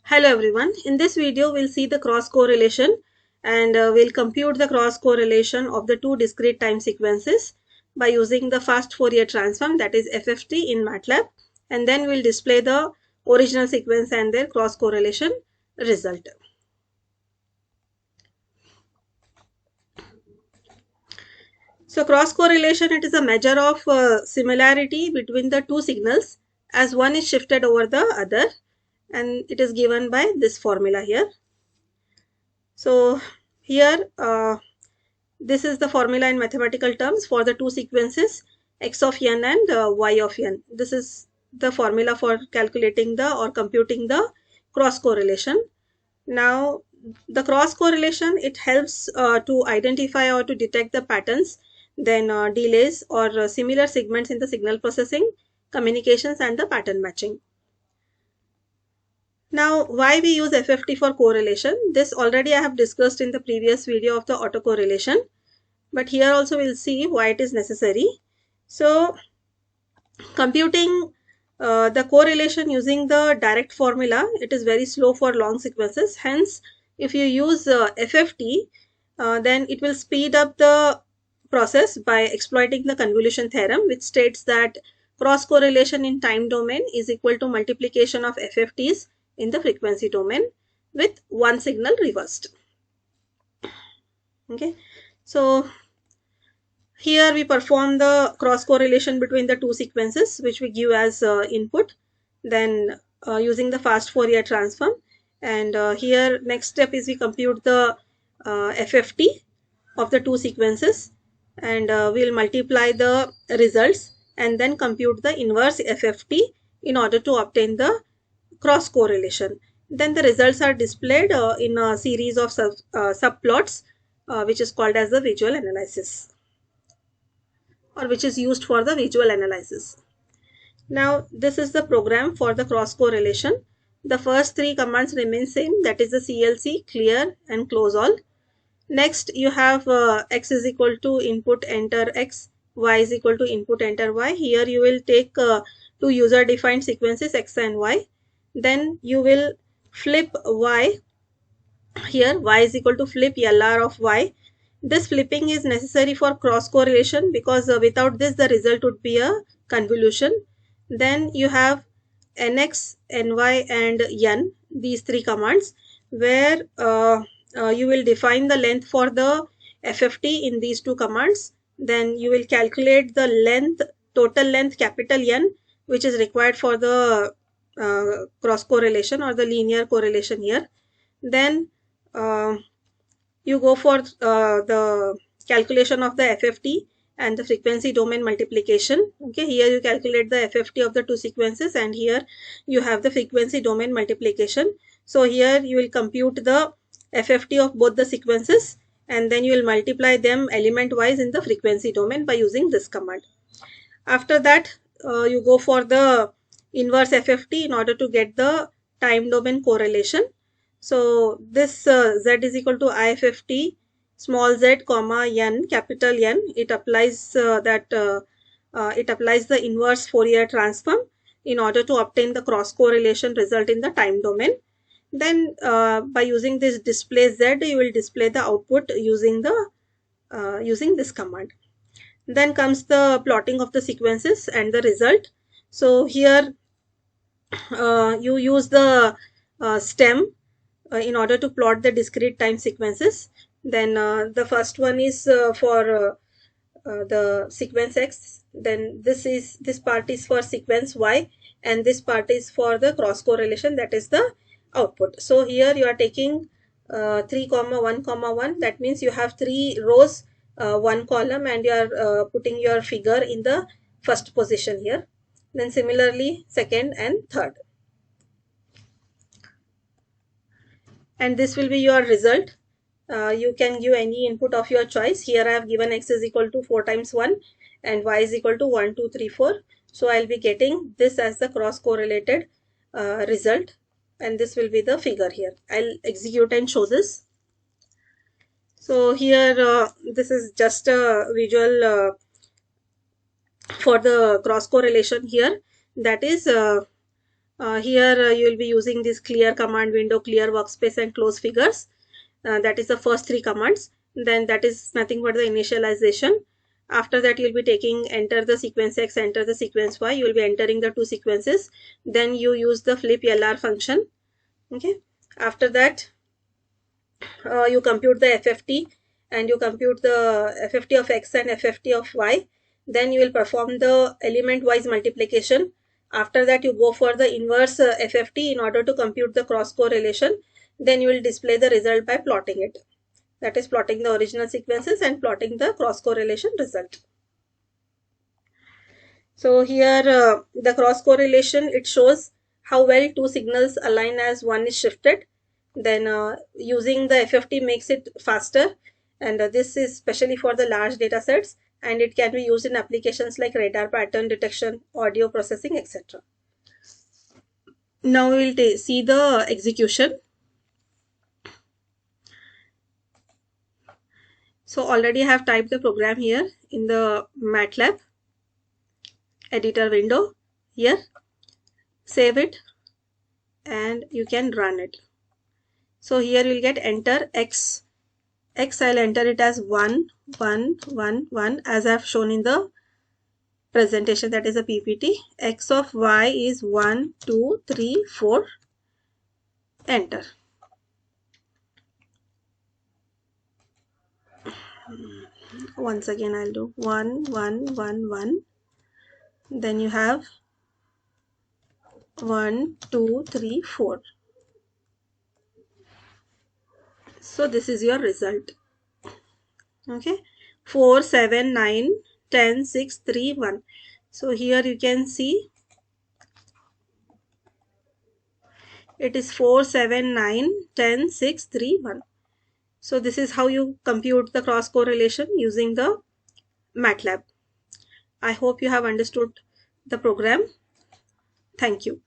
Hello everyone. In this video, we'll see the cross correlation and we'll compute the cross correlation of the two discrete time sequences by using the Fast Fourier Transform, that is FFT, in MATLAB, and then we'll display the original sequence and their cross correlation result. So cross correlation, it is a measure of similarity between the two signals as one is shifted over the other, and it is given by this formula here. So here this is the formula in mathematical terms for the two sequences x of n and y of n. This is the formula for calculating the or computing the cross correlation. Now the cross correlation, it helps to identify or to detect the patterns, then delays or similar segments in the signal processing, communications, and the pattern matching. Now, why we use FFT for correlation? This already I have discussed in the previous video of the autocorrelation, but here also we'll see why it is necessary. So, computing the correlation using the direct formula, it is very slow for long sequences. Hence, if you use FFT, then it will speed up the process by exploiting the convolution theorem, which states that cross correlation in time domain is equal to multiplication of FFTs in the frequency domain with one signal reversed. Okay, so here we perform the cross correlation between the two sequences, which we give as input, then using the fast Fourier transform. And here next step is we compute the FFT of the two sequences, and we'll multiply the results and then compute the inverse FFT in order to obtain the cross correlation. Then the results are displayed in a series of subplots, which is called as the visual analysis, or which is used for the visual analysis. Now this is the program for the cross correlation. The first three commands remain same, that is the CLC, clear and close all. Next you have x is equal to input enter x, y is equal to input enter y. Here you will take two user defined sequences x and y. Then you will flip y. Here y is equal to flip LR of y. This flipping is necessary for cross correlation because without this the result would be a convolution. Then you have nx, ny and n, these three commands, where you will define the length for the FFT in these two commands. Then you will calculate the length, total length capital N, which is required for the cross correlation or the linear correlation here. Then you go for the calculation of the FFT and the frequency domain multiplication. Okay, here you calculate the FFT of the two sequences, and here you have the frequency domain multiplication. So here you will compute the FFT of both the sequences, and then you will multiply them element wise in the frequency domain by using this command. After that, you go for the inverse FFT in order to get the time domain correlation. So this z is equal to IFFT small z comma n capital N. It applies it applies the inverse Fourier transform in order to obtain the cross correlation result in the time domain. Then by using this display z, you will display the output using the using this command. Then comes the plotting of the sequences and the result. So here you use the stem in order to plot the discrete time sequences. Then the first one is for the sequence x, then this part is for sequence y, and this part is for the cross correlation, that is the output. So here you are taking 3 comma 1 comma 1, that means you have 3 rows, 1 column, and you are putting your figure in the first position here. Then similarly second and third, and this will be your result. You can give any input of your choice. Here I have given x is equal to 4 times 1 and y is equal to 1, 2, 3, 4. So I'll be getting this as the cross correlated result, and this will be the figure here. I'll execute and show this. So here this is just a visual for the cross correlation here, that is Here you will be using this clear command window, clear workspace, and close figures. That is the first three commands. Then that is nothing but the initialization. After that, you'll be taking enter the sequence X, enter the sequence Y. You will be entering the two sequences. Then you use the fliplr function. Okay. After that, you compute the FFT, and you compute the FFT of X and FFT of Y. Then you will perform the element wise multiplication. After that, you go for the inverse FFT in order to compute the cross correlation. Then you will display the result by plotting it. That is plotting the original sequences and plotting the cross correlation result. So here the cross correlation, it shows how well two signals align as one is shifted. Then using the FFT makes it faster, and this is especially for the large data sets, and it can be used in applications like radar pattern detection, audio processing, etc. Now we will see the execution. So already I have typed the program here in the MATLAB editor window. Here, save it, and you can run it. So here you will get enter X. I'll enter it as 1, 1, 1, 1 as I have shown in the presentation, that is a PPT. X of Y is 1, 2, 3, 4. Enter. Once again I'll do 1, 1, 1, 1. Then you have 1, 2, 3, 4. So this is your result. Okay, 4, 7, 9, 10, 6, 3, 1. So here you can see it is 4, 7, 9, 10, 6, 3, 1. So this is how you compute the cross correlation using the MATLAB. I hope you have understood the program. Thank you.